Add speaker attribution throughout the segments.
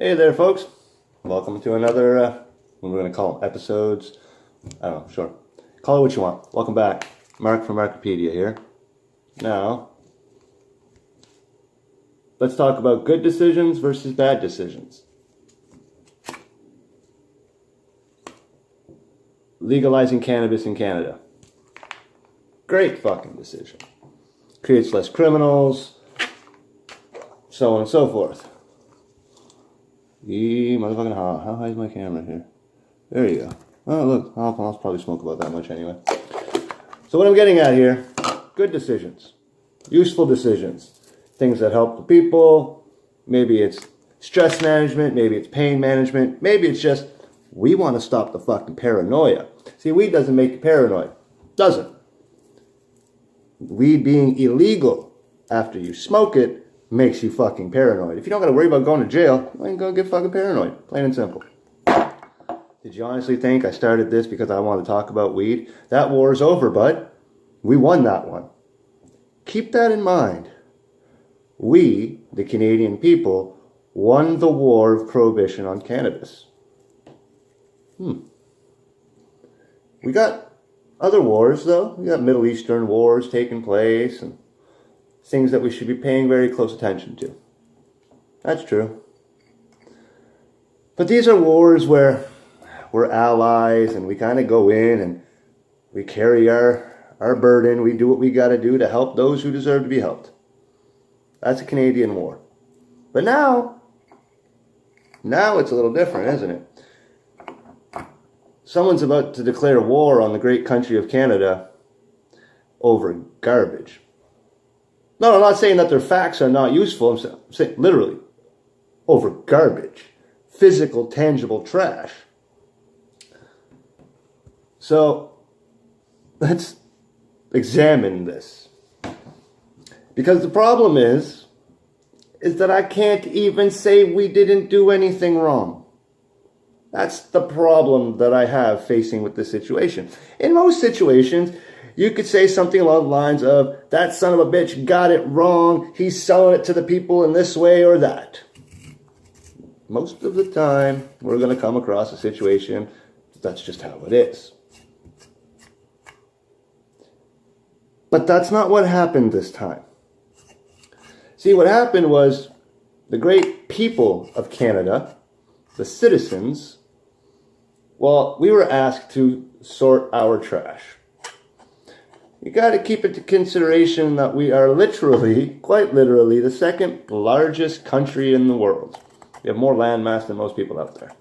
Speaker 1: Hey there, folks. Welcome to another, what we're going to call them, episodes. I don't know, sure. Call it what you want. Welcome back. Mark from Markopedia here. Now, let's talk about good decisions versus bad decisions. Legalizing cannabis in Canada. Great fucking decision. Creates less criminals, so on and so forth. Motherfucking how high is my camera here? There you go. Oh, look, I'll probably smoke about that much anyway. So what I'm getting at here, good decisions, useful decisions, things that help the people. Maybe it's stress management, maybe it's pain management, maybe it's just we want to stop the fucking paranoia. See, weed doesn't make you paranoid. Doesn't. Weed being illegal after you smoke it makes you fucking paranoid. If you don't got to worry about going to jail, then go get fucking paranoid. Plain and simple. Did you honestly think I started this because I want to talk about weed? That war is over, bud. We won that one. Keep that in mind. We, the Canadian people, won the war of prohibition on cannabis. We got other wars, though. We got Middle Eastern wars taking place and things that we should be paying very close attention to. That's true. But these are wars where we're allies and we kind of go in and we carry our burden. We do what we got to do to help those who deserve to be helped. That's a Canadian war. But now it's a little different, isn't it? Someone's about to declare war on the great country of Canada over garbage. No, I'm not saying that their facts are not useful. I'm saying literally over garbage. Physical, tangible trash. So let's examine this. Because the problem is that I can't even say we didn't do anything wrong. That's the problem that I have facing with this situation. In most situations, you could say something along the lines of, that son of a bitch got it wrong, he's selling it to the people in this way or that. Most of the time, we're going to come across a situation that's just how it is. But that's not what happened this time. See, what happened was the great people of Canada, the citizens, well, we were asked to sort our trash. You got to keep into consideration that we are literally, quite literally, the second largest country in the world. We have more land mass than most people out there.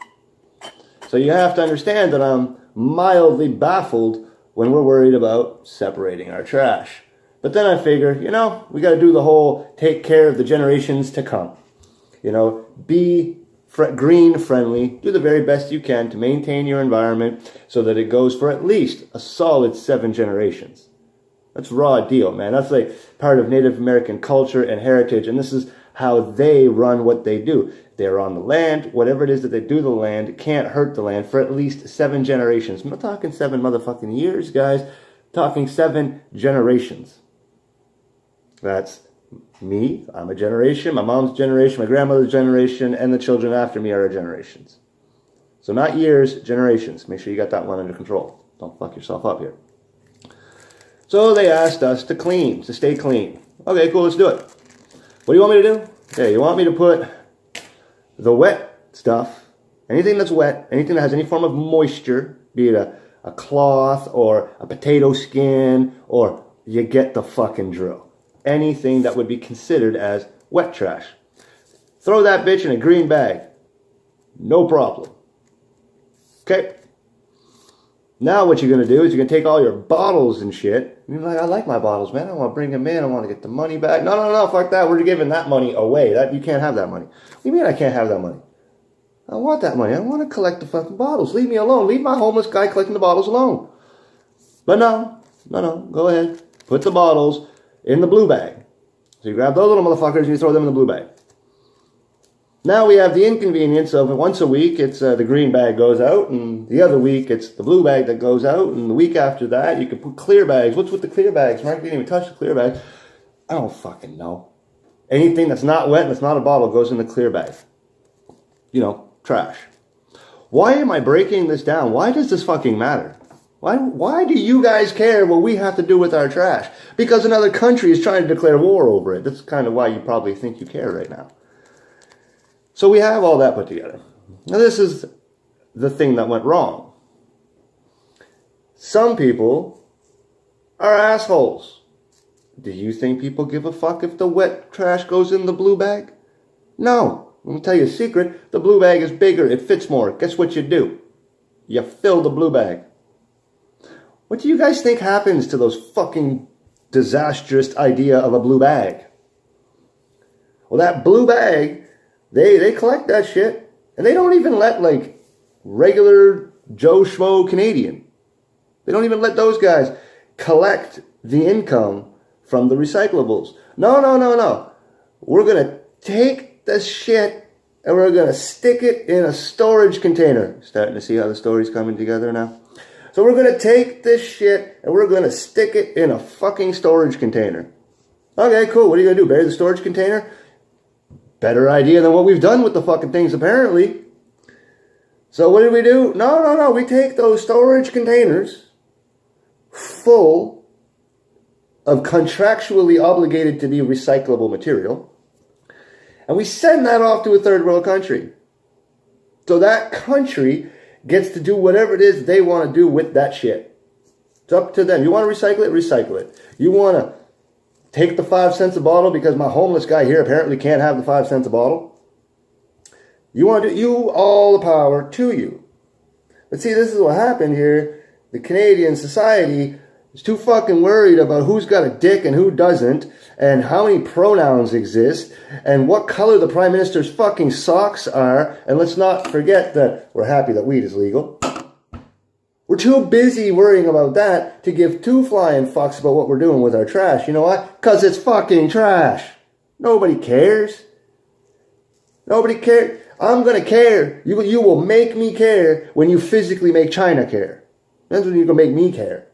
Speaker 1: So you have to understand that I'm mildly baffled when we're worried about separating our trash. But then I figure, we got to do the whole take care of the generations to come. Be green friendly, do the very best you can to maintain your environment so that it goes for at least a solid 7 generations. That's raw deal, man. That's like part of Native American culture and heritage, and this is how they run what they do. They're on the land. Whatever it is that they do to the land can't hurt the land for at least 7 generations. I'm not talking 7 motherfucking years, guys. I'm talking 7 generations. That's me. I'm a generation. My mom's generation, my grandmother's generation, and the children after me are generations. So not years, generations. Make sure you got that one under control. Don't fuck yourself up here. So they asked us to stay clean. Okay, cool, let's do it. What do you want me to do? Okay, you want me to put the wet stuff, anything that's wet, anything that has any form of moisture, be it a cloth or a potato skin, or you get the fucking drill. Anything that would be considered as wet trash. Throw that bitch in a green bag. No problem. Okay? Now what you're going to do is you're going to take all your bottles and shit. You're like, I like my bottles, man. I want to bring them in. I want to get the money back. No, fuck that. We're giving that money away. You can't have that money. What do you mean I can't have that money? I want that money. I want to collect the fucking bottles. Leave me alone. Leave my homeless guy collecting the bottles alone. But no. Go ahead. Put the bottles in the blue bag. So you grab those little motherfuckers and you throw them in the blue bag. Now we have the inconvenience of once a week, it's the green bag goes out, and the other week, it's the blue bag that goes out, and the week after that, you can put clear bags. What's with the clear bags? Mark didn't even touch the clear bag. I don't fucking know. Anything that's not wet and that's not a bottle goes in the clear bag. trash. Why am I breaking this down? Why does this fucking matter? Why do you guys care what we have to do with our trash? Because another country is trying to declare war over it. That's kind of why you probably think you care right now. So we have all that put together. Now this is the thing that went wrong. Some people are assholes. Do you think people give a fuck if the wet trash goes in the blue bag? No. Let me tell you a secret. The blue bag is bigger. It fits more. Guess what you do? You fill the blue bag. What do you guys think happens to those fucking disastrous idea of a blue bag? Well, that blue bag, they collect that shit. And they don't even let, like, regular Joe Schmo Canadian. They don't even let those guys collect the income from the recyclables. No. We're going to take this shit and we're going to stick it in a storage container. Starting to see how the story's coming together now? So we're going to take this shit and we're going to stick it in a fucking storage container. Okay, cool. What are you going to do? Bury the storage container? Better idea than what we've done with the fucking things, apparently. So what did we do? No. We take those storage containers full of contractually obligated to be recyclable material, and we send that off to a third world country. So that country gets to do whatever it is they want to do with that shit. It's up to them. You want to recycle it? Recycle it. You want to take the 5 cents a bottle because my homeless guy here apparently can't have the 5 cents a bottle? You want to do, all the power to you. But see, this is what happened here. The Canadian society is too fucking worried about who's got a dick and who doesn't, and how many pronouns exist, and what color the Prime Minister's fucking socks are, and let's not forget that we're happy that weed is legal. We're too busy worrying about that to give two flying fucks about what we're doing with our trash. You know what? Because it's fucking trash. Nobody cares. Nobody cares. I'm going to care. You will make me care when you physically make China care. That's when you're going to make me care.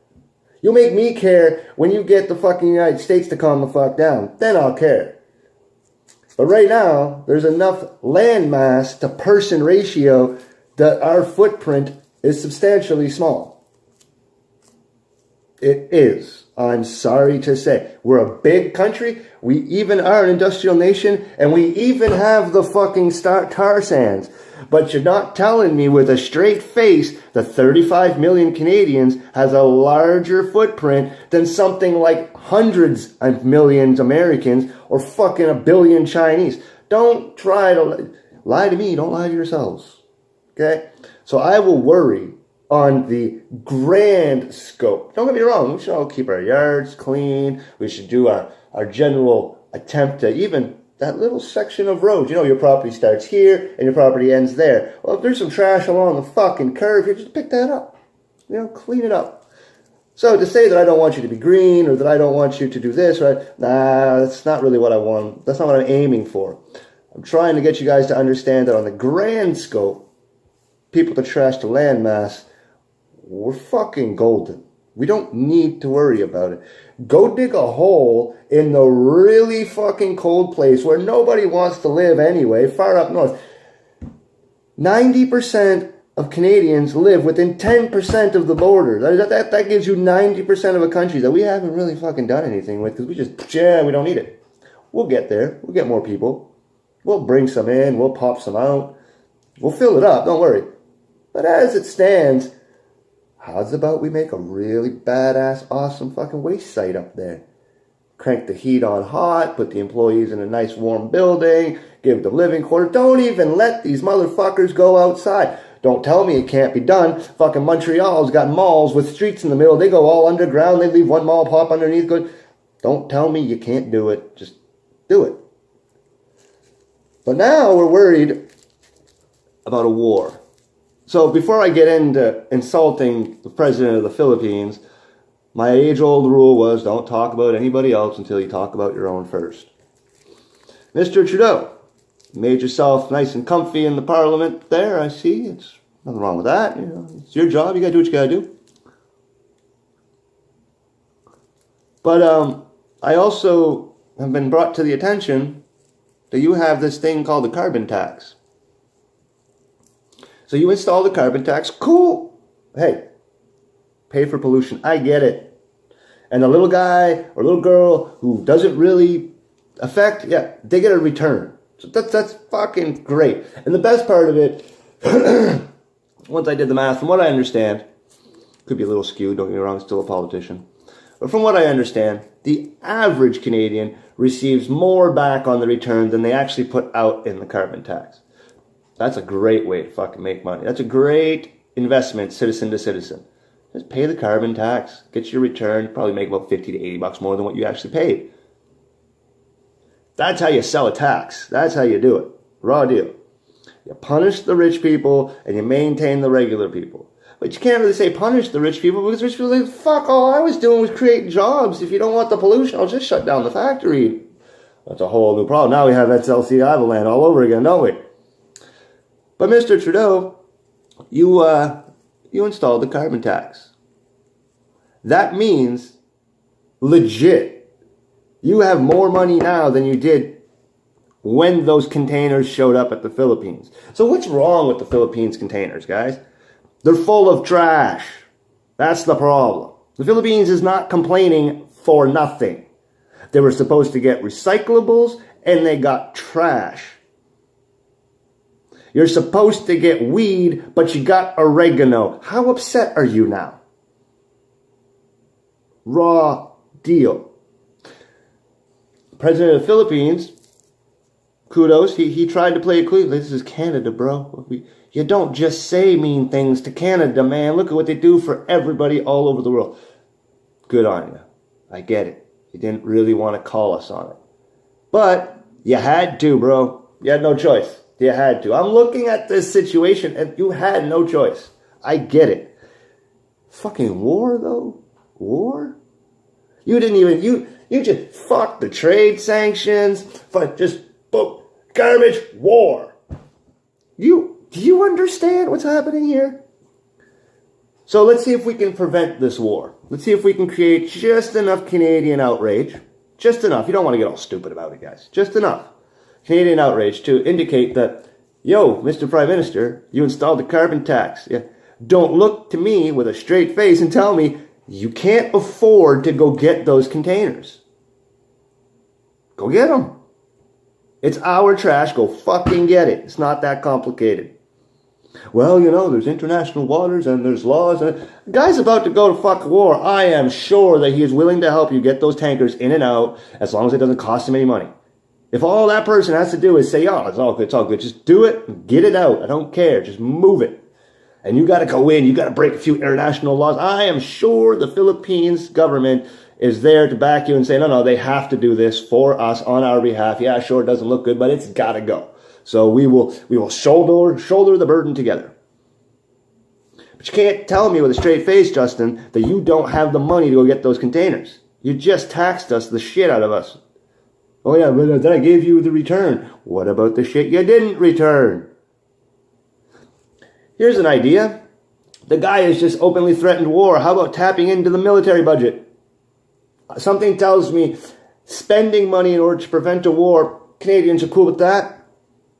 Speaker 1: You'll make me care when you get the fucking United States to calm the fuck down. Then I'll care. But right now, there's enough land mass to person ratio that our footprint is substantially small. It is. I'm sorry to say. We're a big country. We even are an industrial nation. And we even have the fucking tar sands. But you're not telling me with a straight face that 35 million Canadians has a larger footprint than something like hundreds of millions Americans or fucking a billion Chinese. Don't try to lie to me. Don't lie to yourselves. Okay? So I will worry on the grand scope. Don't get me wrong. We should all keep our yards clean. We should do our general attempt to even that little section of road. You know, your property starts here and your property ends there. Well, if there's some trash along the fucking curve, you just pick that up. You know, clean it up. So to say that I don't want you to be green or that I don't want you to do this, right? Nah, that's not really what I want. That's not what I'm aiming for. I'm trying to get you guys to understand that on the grand scope, people that trash the landmass, we're fucking golden. We don't need to worry about it. Go dig a hole in the really fucking cold place where nobody wants to live anyway, far up north. 90% of Canadians live within 10% of the border. That gives you 90% of a country that we haven't really fucking done anything with because we don't need it. We'll get there. We'll get more people. We'll bring some in. We'll pop some out. We'll fill it up. Don't worry. But as it stands, how's about we make a really badass, awesome fucking waste site up there? Crank the heat on hot, put the employees in a nice warm building, give them living quarters. Don't even let these motherfuckers go outside. Don't tell me it can't be done. Fucking Montreal's got malls with streets in the middle. They go all underground. They leave one mall pop underneath. Don't tell me you can't do it. Just do it. But now we're worried about a war. So before I get into insulting the president of the Philippines, my age-old rule was don't talk about anybody else until you talk about your own first. Mr. Trudeau, you made yourself nice and comfy in the parliament there, I see. It's nothing wrong with that. You know, it's your job. You got to do what you got to do. But I also have been brought to the attention that you have this thing called the carbon tax. So you install the carbon tax, cool. Hey, pay for pollution, I get it. And the little guy or little girl who doesn't really affect, yeah, they get a return. So that's fucking great. And the best part of it, once I did the math, from what I understand, could be a little skewed, don't get me wrong, still a politician. But from what I understand, the average Canadian receives more back on the return than they actually put out in the carbon tax. That's a great way to fucking make money. That's a great investment, citizen to citizen. Just pay the carbon tax, get your return, you probably make about 50 to 80 bucks more than what you actually paid. That's how you sell a tax. That's how you do it. Raw deal. You punish the rich people and you maintain the regular people. But you can't really say punish the rich people because rich people are like, fuck, all I was doing was create jobs. If you don't want the pollution, I'll just shut down the factory. That's a whole new problem. Now we have SLC Avalanche all over again, don't we? But Mr. Trudeau, you installed the carbon tax. That means, legit, you have more money now than you did when those containers showed up at the Philippines. So what's wrong with the Philippines containers, guys? They're full of trash. That's the problem. The Philippines is not complaining for nothing. They were supposed to get recyclables and they got trash. You're supposed to get weed, but you got oregano. How upset are you now? Raw deal. President of the Philippines, kudos, he tried to play it cool. This is Canada, bro. You don't just say mean things to Canada, man. Look at what they do for everybody all over the world. Good on you. I get it. You didn't really want to call us on it. But you had to, bro. You had no choice. You had to. I'm looking at this situation and you had no choice. I get it. Fucking war, though? War? You didn't even, you just fuck the trade sanctions, just boom, garbage, war. Do you understand what's happening here? So let's see if we can prevent this war. Let's see if we can create just enough Canadian outrage. Just enough. You don't want to get all stupid about it, guys. Just enough Canadian outrage to indicate that, yo, Mr. Prime Minister, you installed the carbon tax. Yeah. Don't look to me with a straight face and tell me you can't afford to go get those containers. Go get them. It's our trash. Go fucking get it. It's not that complicated. Well, you know, there's international waters and there's laws. And the guy's about to go to fuck war. I am sure that he is willing to help you get those tankers in and out as long as it doesn't cost him any money. If all that person has to do is say, oh, it's all good. Just do it and get it out. I don't care. Just move it. And you got to go in. You got to break a few international laws. I am sure the Philippines government is there to back you and say, no, they have to do this for us on our behalf. Yeah, sure, it doesn't look good, but it's got to go. So we will shoulder the burden together. But you can't tell me with a straight face, Justin, that you don't have the money to go get those containers. You just taxed us the shit out of us. Oh yeah, but then I gave you the return. What about the shit you didn't return? Here's an idea. The guy has just openly threatened war. How about tapping into the military budget? Something tells me spending money in order to prevent a war, Canadians are cool with that.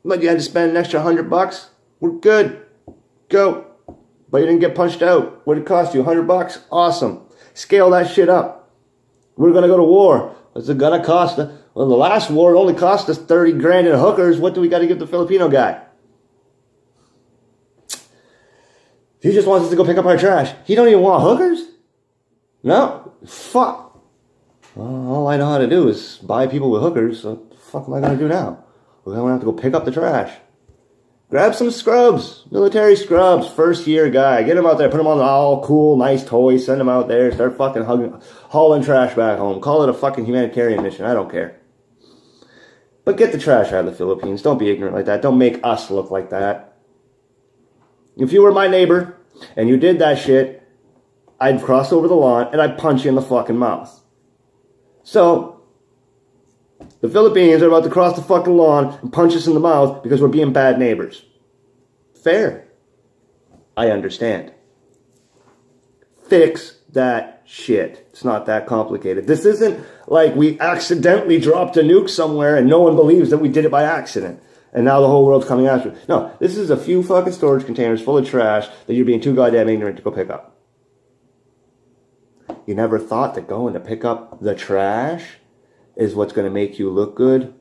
Speaker 1: But you had to spend an extra $100. We're good. Go. But you didn't get punched out. What did it cost you? $100? Awesome. Scale that shit up. We're going to go to war. What's it going to cost? Well, the last war only cost us 30 grand in hookers. What do we got to give the Filipino guy? He just wants us to go pick up our trash. He don't even want hookers? No. Fuck. Well, all I know how to do is buy people with hookers. So what the fuck am I going to do now? We're going to have to go pick up the trash. Grab some scrubs. Military scrubs. First year guy. Get him out there. Put him on all cool, nice toys. Send him out there. Start fucking hauling trash back home. Call it a fucking humanitarian mission. I don't care. But get the trash out of the Philippines. Don't be ignorant like that. Don't make us look like that. If you were my neighbor and you did that shit, I'd cross over the lawn and I'd punch you in the fucking mouth. So, the Philippines are about to cross the fucking lawn and punch us in the mouth because we're being bad neighbors. Fair. I understand. Fix that shit. It's not that complicated. This isn't like we accidentally dropped a nuke somewhere and no one believes that we did it by accident. And now the whole world's coming after you. No, this is a few fucking storage containers full of trash that you're being too goddamn ignorant to go pick up. You never thought that going to pick up the trash is what's going to make you look good?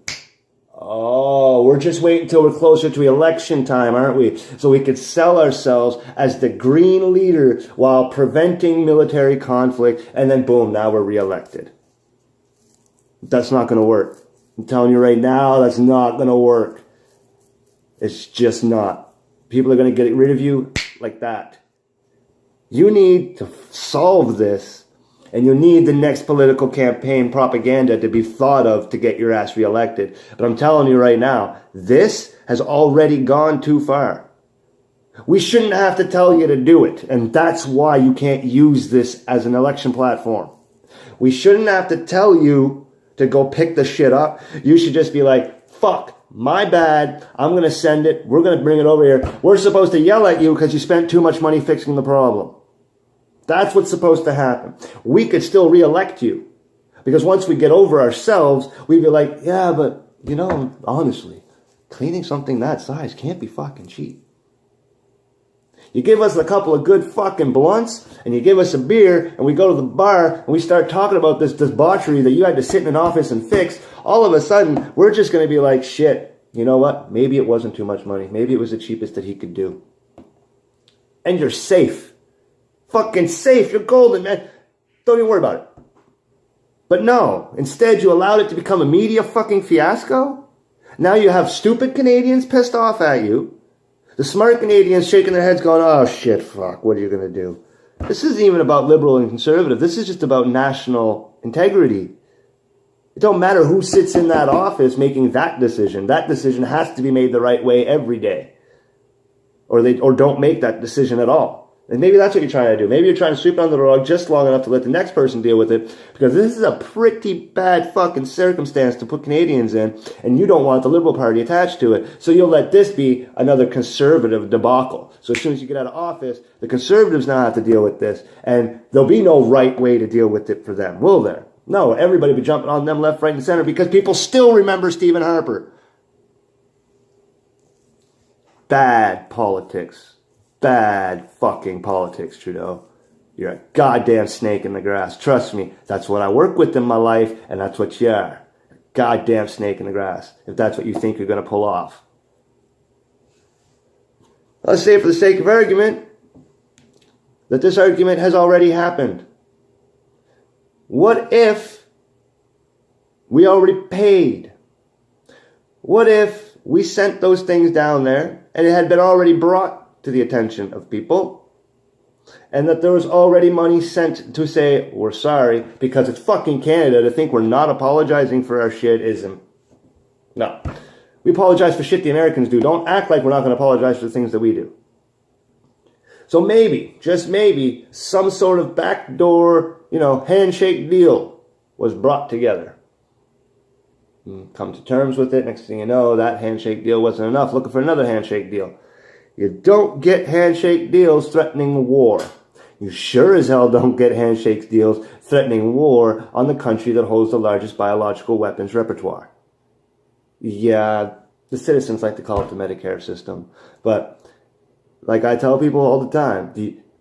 Speaker 1: Oh, we're just waiting until we're closer to election time, aren't we? So we could sell ourselves as the green leader while preventing military conflict, and then boom, now we're reelected. That's not going to work. I'm telling you right now, that's not going to work. It's just not. People are going to get rid of you like that. You need to solve this, and you need the next political campaign propaganda to be thought of to get your ass reelected. But I'm telling you right now, this has already gone too far. We shouldn't have to tell you to do it, and that's why you can't use this as an election platform. We shouldn't have to tell you to go pick the shit up. You should just be like, fuck, my bad, I'm going to send it, we're going to bring it over here. We're supposed to yell at you because you spent too much money fixing the problem. That's what's supposed to happen. We could still re-elect you. Because once we get over ourselves, we'd be like, yeah, but, you know, honestly, cleaning something that size can't be fucking cheap. You give us a couple of good fucking blunts, and you give us a beer, and we go to the bar, and we start talking about this debauchery that you had to sit in an office and fix. All of a sudden, we're just going to be like, shit, you know what? Maybe it wasn't too much money. Maybe it was the cheapest that he could do. And you're safe. Fucking safe. You're golden, man. Don't even worry about it. But no, instead you allowed it to become a media fucking fiasco. Now you have stupid Canadians pissed off at you. The smart Canadians shaking their heads going, oh shit, fuck, what are you going to do? This isn't even about liberal and conservative. This is just about national integrity. It don't matter who sits in that office making that decision. That decision has to be made the right way every day. Or don't make that decision at all. And maybe that's what you're trying to do. Maybe you're trying to sweep it under the rug just long enough to let the next person deal with it, because this is a pretty bad fucking circumstance to put Canadians in, and you don't want the Liberal Party attached to it. So you'll let this be another conservative debacle. So as soon as you get out of office, the Conservatives now have to deal with this, and there'll be no right way to deal with it for them, will there? No, everybody will be jumping on them left, right, and center because people still remember Stephen Harper. Bad politics. Bad fucking politics, Trudeau. You're a goddamn snake in the grass. Trust me, that's what I work with in my life, and that's what you are. A goddamn snake in the grass, if that's what you think you're going to pull off. Let's say for the sake of argument that this argument has already happened. What if we already paid? What if we sent those things down there and it had been already brought to the attention of people, and that there was already money sent to say, we're sorry, because it's fucking Canada. To think we're not apologizing for our shit isn't. No. We apologize for shit the Americans do. Don't act like we're not going to apologize for the things that we do. So maybe, just maybe, some sort of backdoor, handshake deal was brought together. Come to terms with it. Next thing you know, that handshake deal wasn't enough. Looking for another handshake deal. You don't get handshake deals threatening war. You sure as hell don't get handshake deals threatening war on the country that holds the largest biological weapons repertoire. Yeah, the citizens like to call it the Medicare system. But like I tell people all the time,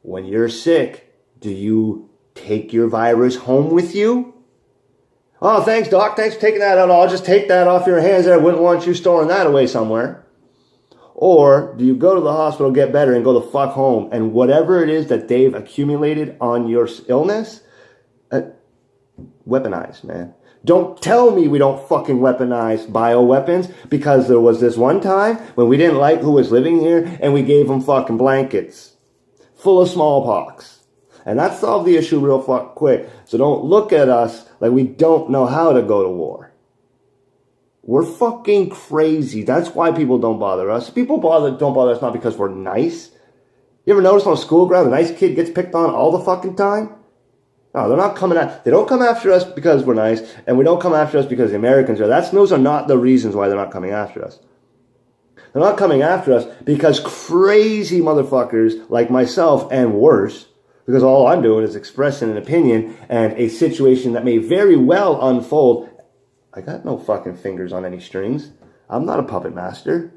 Speaker 1: when you're sick, do you take your virus home with you? Oh, thanks, Doc. Thanks for taking that out. I'll just take that off your hands there. I wouldn't want you storing that away somewhere. Or do you go to the hospital, get better, and go the fuck home, and whatever it is that they've accumulated on your illness, weaponize, man. Don't tell me we don't fucking weaponize bioweapons, because there was this one time when we didn't like who was living here, and we gave them fucking blankets full of smallpox. And that solved the issue real fuck quick. So don't look at us like we don't know how to go to war. We're fucking crazy. That's why people don't bother us. People don't bother us not because we're nice. You ever notice on a school ground, a nice kid gets picked on all the fucking time? No, they're not coming at. They don't come after us because we're nice, and we don't come after us because the Americans are. Those are not the reasons why they're not coming after us. They're not coming after us because crazy motherfuckers like myself and worse, because all I'm doing is expressing an opinion and a situation that may very well unfold. I got no fucking fingers on any strings. I'm not a puppet master.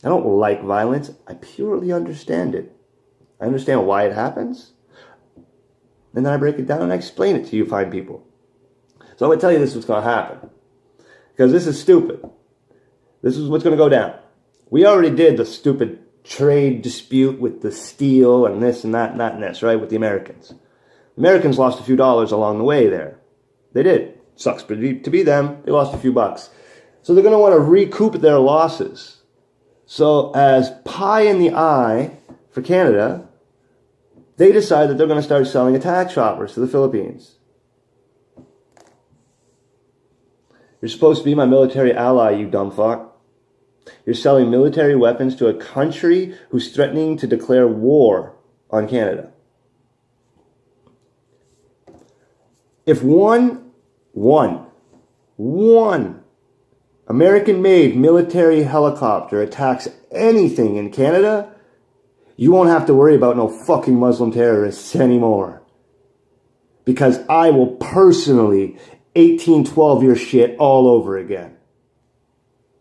Speaker 1: I don't like violence. I purely understand it. I understand why it happens. And then I break it down and I explain it to you fine people. So I'm going to tell you this is what's going to happen. Because this is stupid. This is what's going to go down. We already did the stupid trade dispute with the steel and this and that and that and this, right, with the Americans. Americans lost a few dollars along the way there. They did. Sucks to be them. They lost a few bucks. So they're going to want to recoup their losses. So as pie in the eye for Canada, they decide that they're going to start selling attack choppers to the Philippines. You're supposed to be my military ally, you dumb fuck. You're selling military weapons to a country who's threatening to declare war on Canada. If one American-made military helicopter attacks anything in Canada, you won't have to worry about no fucking Muslim terrorists anymore. Because I will personally 1812 your shit all over again.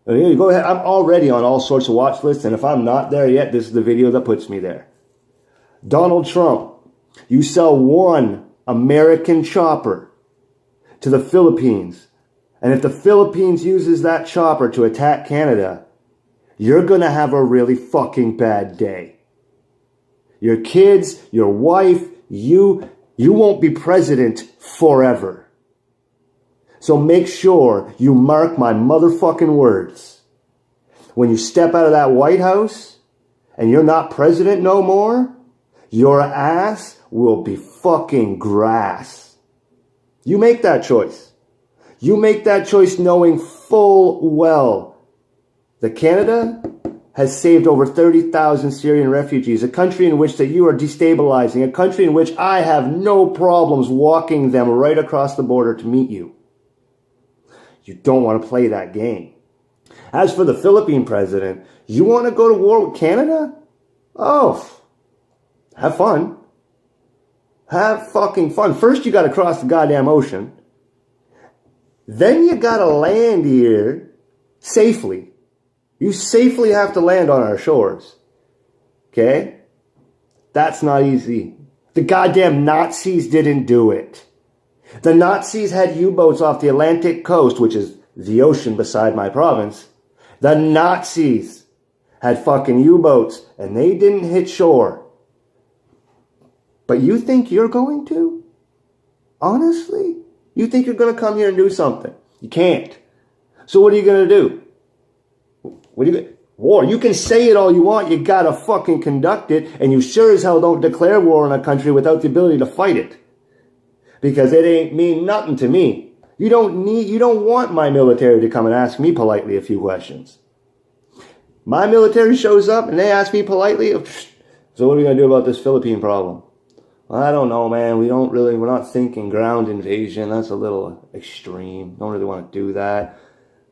Speaker 1: Go ahead. I'm already on all sorts of watch lists, and if I'm not there yet, this is the video that puts me there. Donald Trump, you sell one American chopper to the Philippines, and if the Philippines uses that chopper to attack Canada, you're gonna have a really fucking bad day. Your kids, your wife, you won't be president forever. So make sure you mark my motherfucking words. When you step out of that White House and you're not president no more, your ass will be fucking grass. You make that choice. You make that choice knowing full well that Canada has saved over 30,000 Syrian refugees, a country in which that you are destabilizing, a country in which I have no problems walking them right across the border to meet you. You don't want to play that game. As for the Philippine president, you want to go to war with Canada? Oh, have fun. Have fucking fun. First you got to cross the goddamn ocean. Then you got to land here safely. You safely have to land on our shores. Okay? That's not easy. The goddamn Nazis didn't do it. The Nazis had U-boats off the Atlantic coast, which is the ocean beside my province. The Nazis had fucking U-boats, and they didn't hit shore. But you think you're going to? Honestly? You think you're going to come here and do something? You can't. So what are you going to do? War. You can say it all you want. You got to fucking conduct it, and you sure as hell don't declare war on a country without the ability to fight it. Because it ain't mean nothing to me. You don't want my military to come and ask me politely a few questions. My military shows up and they ask me politely, so what are we going to do about this Philippine problem? Well, I don't know, man. We're not thinking ground invasion. That's a little extreme. Don't really want to do that.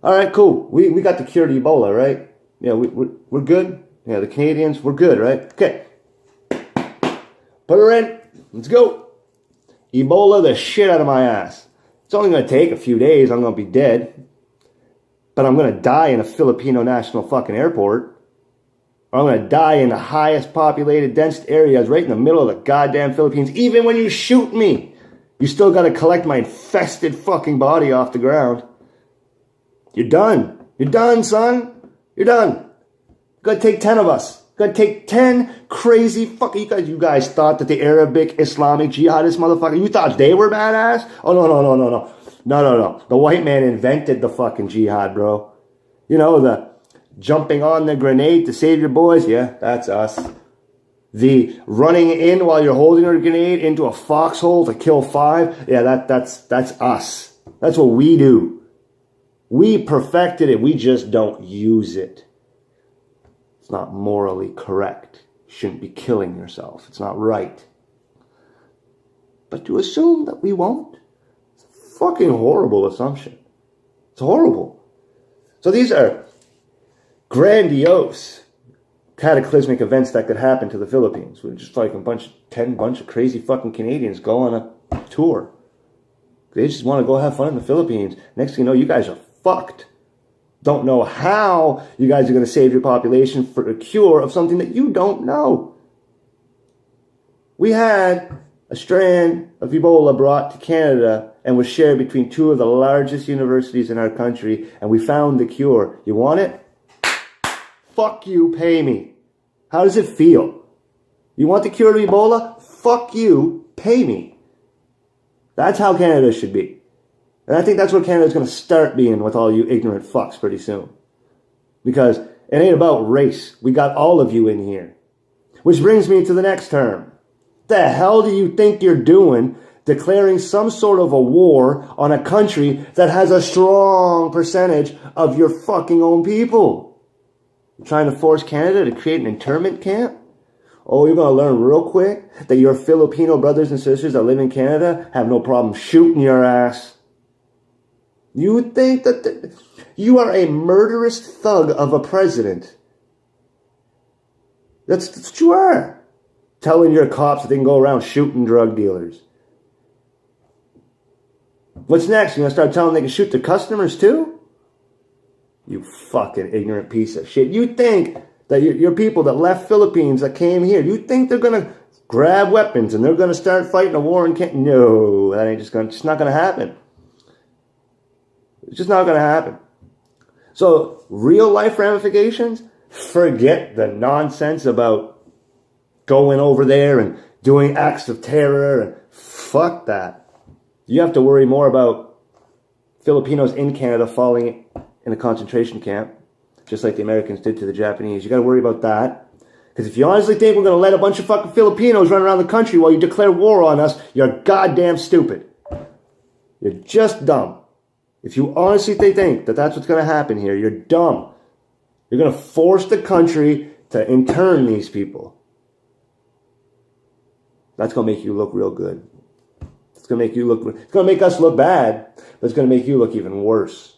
Speaker 1: All right, cool. We got the cure to Ebola, right? Yeah, we're good. Yeah, the Canadians, we're good, right? Okay. Put her in. Let's go. Ebola the shit out of my ass. It's only going to take a few days. I'm going to be dead. But I'm going to die in a Filipino national fucking airport. Or I'm going to die in the highest populated, dense areas right in the middle of the goddamn Philippines. Even when you shoot me, you still got to collect my infested fucking body off the ground. You're done. You're done, son. You're done. Gotta take 10 of us. Gotta take 10 crazy fucking... You guys thought that the Arabic Islamic jihadist motherfucker... You thought they were badass? Oh, no. No. The white man invented the fucking jihad, bro. You know, the jumping on the grenade to save your boys. Yeah, that's us. The running in while you're holding a grenade into a foxhole to kill 5. Yeah, that's us. That's what we do. We perfected it. We just don't use it. It's not morally correct. You shouldn't be killing yourself. It's not right. But to assume that we won't, it's a fucking horrible assumption. It's horrible. So these are grandiose, cataclysmic events that could happen to the Philippines. We're just like 10 bunch of crazy fucking Canadians go on a tour. They just want to go have fun in the Philippines. Next thing you know, you guys are fucked. don't know how you guys are going to save your population for a cure of something that you don't know. We had a strand of Ebola brought to Canada and was shared between two of the largest universities in our country, and we found the cure. You want it? Fuck you, pay me. How does it feel? You want the cure to Ebola? Fuck you, pay me. That's how Canada should be. And I think that's what Canada's going to start being with all you ignorant fucks pretty soon. Because it ain't about race. We got all of you in here. Which brings me to the next term. The hell do you think you're doing declaring some sort of a war on a country that has a strong percentage of your fucking own people? You're trying to force Canada to create an internment camp? Oh, you're going to learn real quick that your Filipino brothers and sisters that live in Canada have no problem shooting your ass. You think that you are a murderous thug of a president. That's what you are. Telling your cops that they can go around shooting drug dealers. What's next? You're going to start telling them they can shoot their customers too? You fucking ignorant piece of shit. You think that your people that left Philippines that came here, you think they're going to grab weapons and they're going to start fighting a war in Canada? No, that ain't just not going to happen. It's just not going to happen. So, real life ramifications? Forget the nonsense about going over there and doing acts of terror. And fuck that. You have to worry more about Filipinos in Canada falling in a concentration camp, just like the Americans did to the Japanese. You got to worry about that. Because if you honestly think we're going to let a bunch of fucking Filipinos run around the country while you declare war on us, you're goddamn stupid. You're just dumb. If you honestly think that that's what's going to happen here, you're dumb. You're going to force the country to intern these people. That's going to make you look real good. It's going to make us look bad, but it's going to make you look even worse.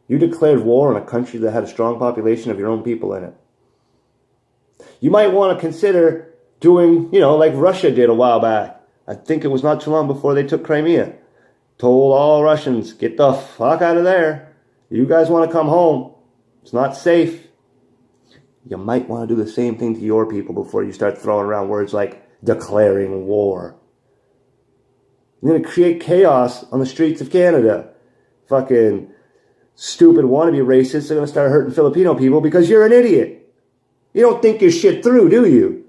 Speaker 1: You declared war on a country that had a strong population of your own people in it. You might want to consider doing, like Russia did a while back. I think it was not too long before they took Crimea. Told all Russians, get the fuck out of there. You guys want to come home. It's not safe. You might want to do the same thing to your people before you start throwing around words like declaring war. You're going to create chaos on the streets of Canada. Fucking stupid wannabe racists are going to start hurting Filipino people because you're an idiot. You don't think your shit through, do you?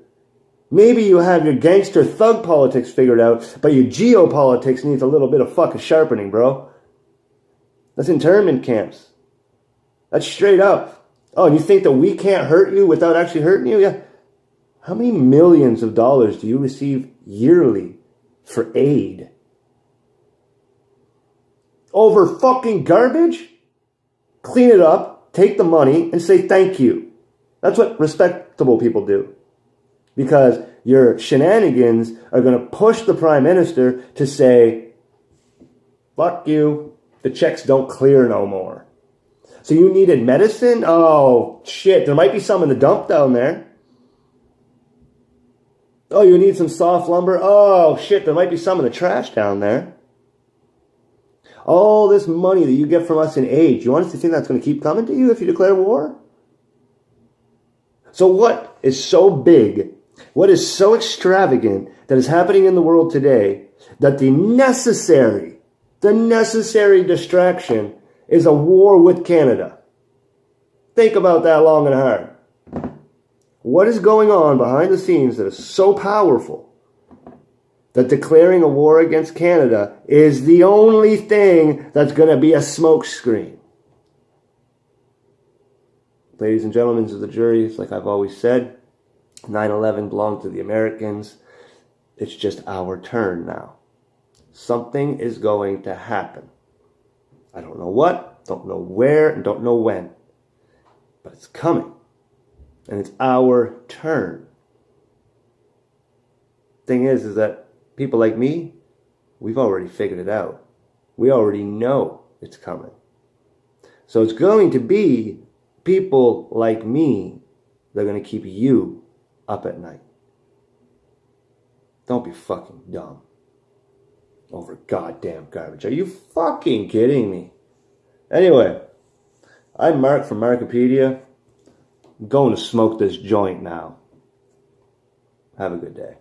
Speaker 1: Maybe you have your gangster thug politics figured out, but your geopolitics needs a little bit of fucking sharpening, bro. That's internment camps. That's straight up. Oh, and you think that we can't hurt you without actually hurting you? Yeah. How many millions of dollars do you receive yearly for aid? Over fucking garbage? Clean it up, take the money, and say thank you. That's what respectable people do. Because your shenanigans are going to push the Prime Minister to say, fuck you, the checks don't clear no more. So you needed medicine? Oh, shit, there might be some in the dump down there. Oh, you need some soft lumber? Oh, shit, there might be some in the trash down there. All this money that you get from us in aid, you honestly think that's going to keep coming to you if you declare war? So what is so big, what is so extravagant that is happening in the world today that the necessary distraction is a war with Canada? Think about that long and hard. What is going on behind the scenes that is so powerful that declaring a war against Canada is the only thing that's going to be a smokescreen? Ladies and gentlemen of the jury, it's like I've always said, 9/11 belonged to the Americans. It's just our turn now. Something is going to happen. I don't know what, don't know where, and don't know when. But it's coming. And it's our turn. Thing is that people like me, we've already figured it out. We already know it's coming. So it's going to be people like me that are going to keep you up at night. Don't be fucking dumb over goddamn garbage. Are you fucking kidding me? Anyway, I'm Mark from Markipedia. I'm going to smoke this joint now. Have a good day.